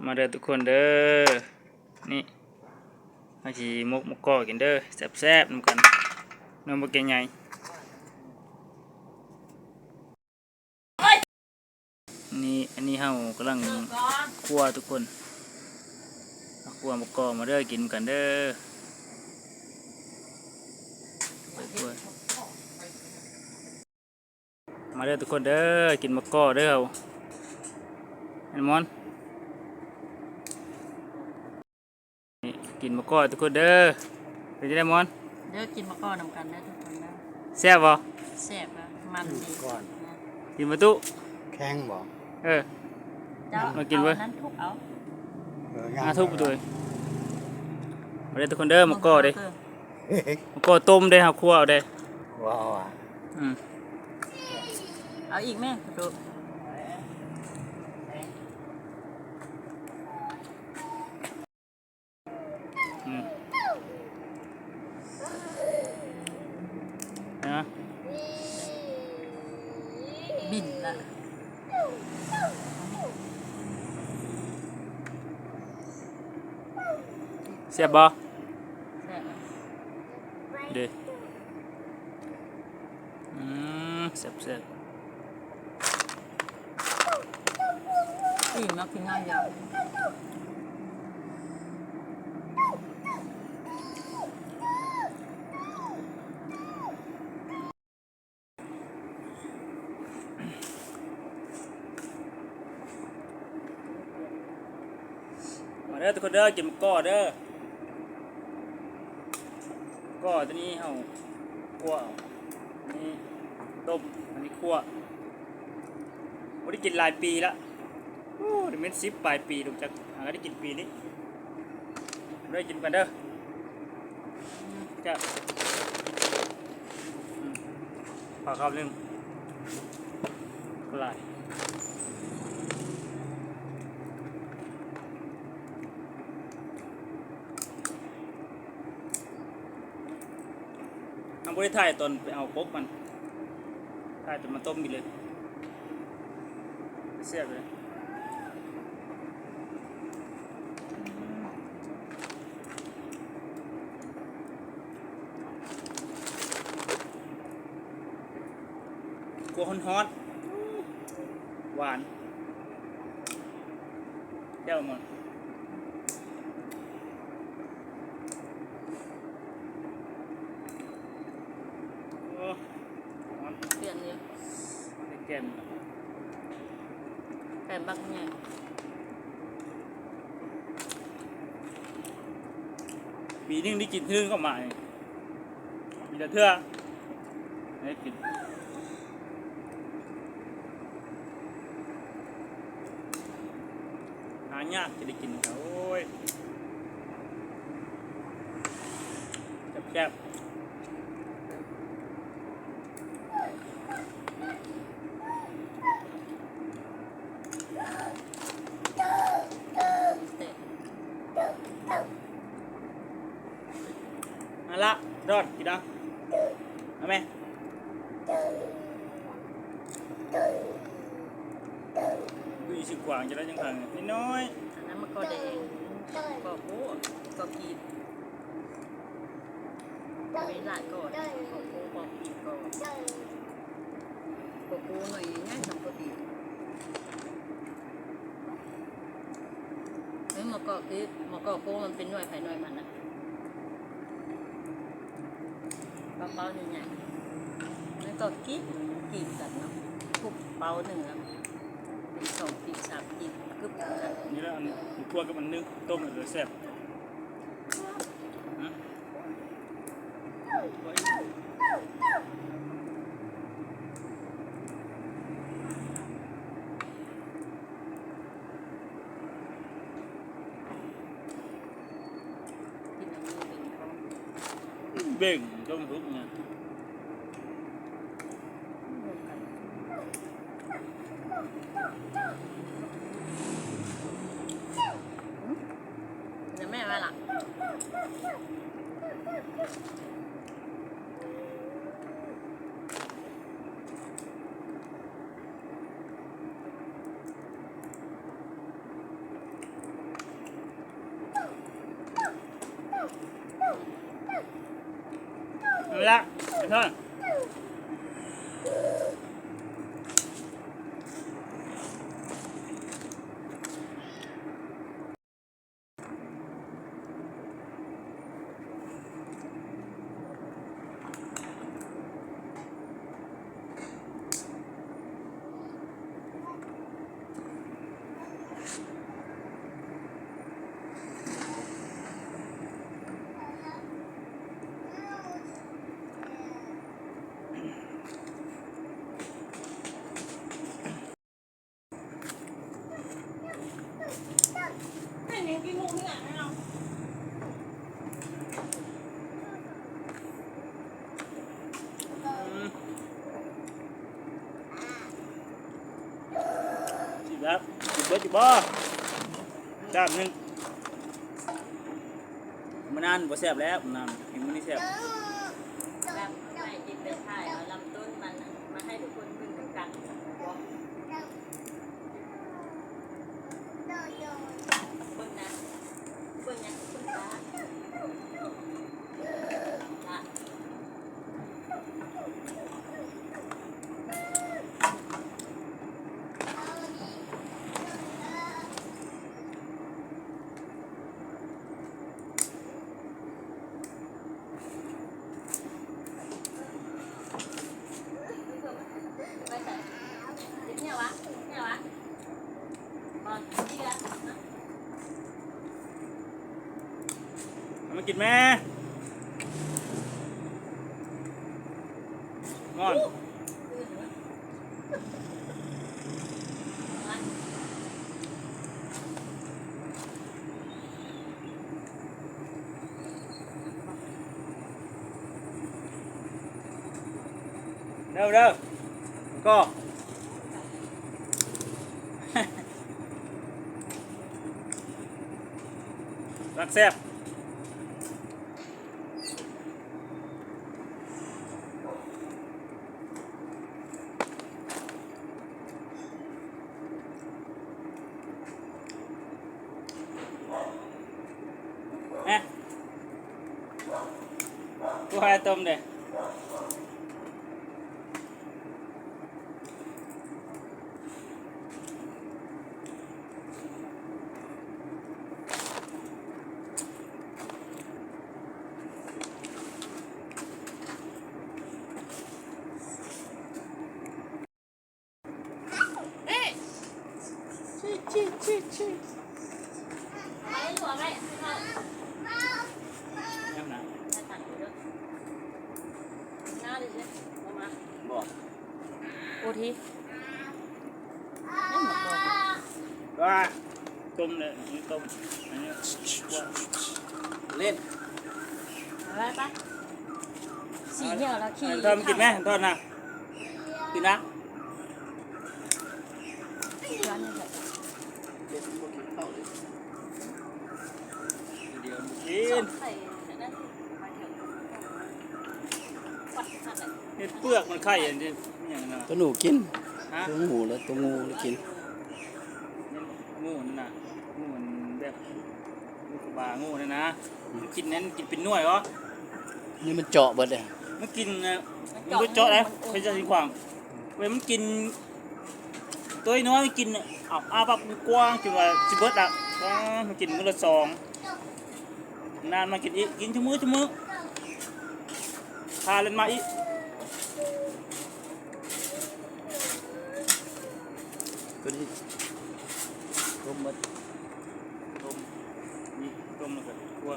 มาเด้อทุกคนเด้อนี่มาสิมกกอกินเด้อแซ่บๆนำกันน้ำบ่เก่งใหญ่นี่อันนี้เฮากำลังคั่วทุกคนมาคั่วมกกอมาเด้อกินกันเด้อไปคั่วมาเด้อทุกคนเด้อกินมกกอเด้ออันมอนนี่กินมกกอทุกคนเด้อเป็นจังได๋มอนเด้อกินมะกอกนำกันนะทุกคนนะแซ่บบ่แซ่บอะมันดีก่อนกินมาตุแข้งบ่มากินเว้ยนั้นทุกเอาทุบตัวมาเด้อทุกคนเด้อมกกอเด้มกกอต้มเด้เฮาคั่วเอาเด้ว้าวอ่ะเอาอีกแม่ดูนะบินละแซ่บบ่ แซ่บเด้แซ่บอิ่มแล้วกินง่ายยาวมาเด้อทุกคนเด้อกินมกกอเด้อก็ตัวนี้เฮาคั่วอันนี้ต้มอันนี้คั่วบ่ได้กินหลายปีละโอ้ได้แม่น10ปลายปีลูกจักหาได้กินปีนี้ได้กินกันเด้อจ้ะขอข้าวนึงหลายทำบริถ่ายตอนไปเอาปกมันถ่ายจนมันต้มกินเลยเสียบเลยกลัวฮ้อนๆหวานเจ้ามันเปลี่ยนเลยแก้มบักไงปีนึงได้กินเทื่อก็มามีแต่เทื่อได้กินหายากจะได้กินโอ้ยแซ่บมาละรอดกินนะเอาไหมดูสิกว่างจะได้ยังไงนิดน้อยอันนั้นมะกอกแดงก็โอ้ก็กีบไม่หลายก่อนก็โอ้ก็กีบก็โอ้หน่อยง่ายสำหรับกีบเฮ้ยมะกอกคือมะกอกโก้มันเป็นหน่วยไผ่หน่วยมันนะเบาๆหนึ่งไงแล้วก็กีบกันเนาะทุกเบาหนึ่งครับเป็น2 กีบ 3 กีบกึบกันนี่แล้วอันคั่วกับมันนึงต้มเลยแซ่บเบ่งต้มทุกเนี่ยจะแม่ว่าล่ะ เวลาไปเถอะสิครับสิเบิดอยู่บ่จานหนึงมันนานบ่แซ่บแล้วมันนานกินมื้อนี้แซ่บ แบบไม่กินไปถ่ายเอาลำต้นมันน่ะมาให้ทุกคนเพิ่งกันบอกเบิ่งนะเบิ่งยังคุณตาละ ไปใส่ติ๊กเนี่ยวะเนี่ยวะบอลนี่ละ เอามากินแม่งอนเร็วเร็วก็ รักแซ่บกูให้ต้มเด้ไปหัวไปเข้า ยังนะ ให้ตัดอยู่ด้วยหน้าดิเนี่ยเอามา บอก โอทีนั่นหมดก่อน ว่าต้มเลยนี่ต้มอันนี้ว่าเล่น ไปไปสีเหนียวแล้วขี่ ทอดมันกินไหมทอดนะกินนะ ร้านนี้แบบ เดี๋ยวกิน ใส่นั่นมาเถอะปัดขัดเลย เห็ดเปลือกมันไข่อย่างนี้อย่างนั้นนะ ตัวหนูกิน ฮะ ตัวหมูแล้วตัวงูแล้วกิน งูนั่นน่ะงูมันแบบงูกระบางูนั่นนะมันกินนั้นกินเป็นหน่วยเหรอ นี่มันเจาะเบิดเลย มันกินมันก็เจาะเลยไปเจาะที่ขวางเว้ยมันกินตัวน้อยมันกินเอาอาปากกว้างจนว่าสิเบิดอ่ะมันกินมื้อละสองนานมากินอีกกินชั่วมื้อพาเล่นมาอีก ตัวนี้ต้มเบิด ต้มนี่ต้มแล้วก็คั่ว